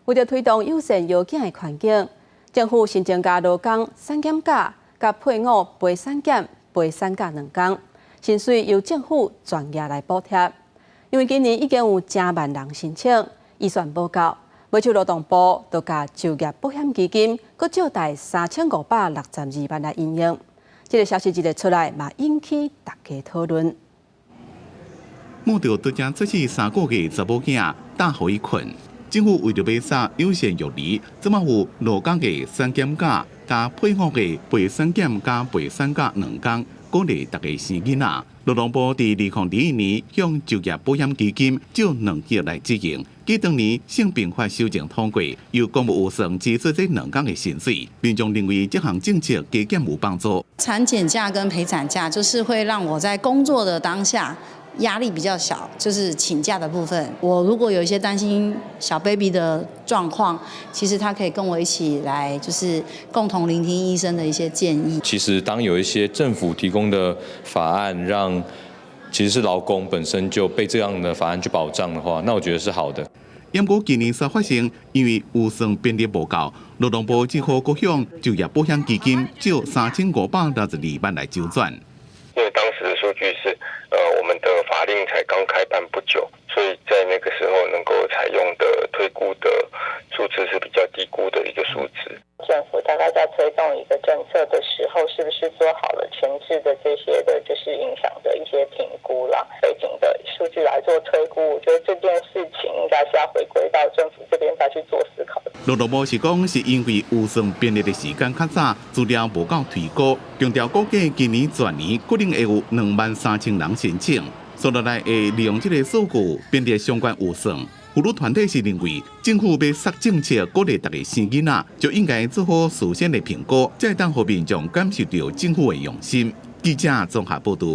为了推动友善药检的环境，政府新增加劳工产检假，甲配偶陪产检、陪产假2天，薪水由政府专业来补贴。因为今年已经有10万人申请，预算不够，为求劳动部就甲就业保险基金，搁借贷3562万来应用。这个消息一日出来，嘛引起大家讨论。摸到多只出世3个月查某囝，打互伊困。政府为着要杀友善药理，即马有劳工的产检假，加配偶的陪产检加陪产假2天，鼓励大家生囡仔。劳动部伫2021年向就业保险基金借2亿来执行，继当年性病法修正通过，由公务有偿支出这2天的薪水。民众认为这项政策加减有帮助。产检假跟陪产假就是会让我在工作的当下压力比较小，就是请假的部分。我如果有一些担心小 baby 的状况，其实他可以跟我一起来，就是共同聆听医生的一些建议。其实当有一些政府提供的法案让其实是劳工本身就被这样的法案去保障的话，那我觉得是好的。不过今年3发生，因为预算编列不够，劳动部只好各向就业保险基金借3562万来周转。因为当时的数据是，我们的法令才刚开办不久，所以在那个时候能够采用的推估的数字是比较低估的一个数字。政府大概在推动一个政策的时候，是不是做好了前置的这些的，就是影响的一些评估啦，背景的数据来做推估？我觉得这件事情应该是要回归到政府这边再去做思考的。劳动部是讲，是因为预算编列的时间较早，资料无够推估，强调估计今年全年可能会有23000人申请，所以来会利用这个数据编列相关预算。妇女团体是认为，政府要杀政策鼓励大家生囡仔，就应该做好事先的评估，才会当让民众感受到政府的用心。记者综合报道。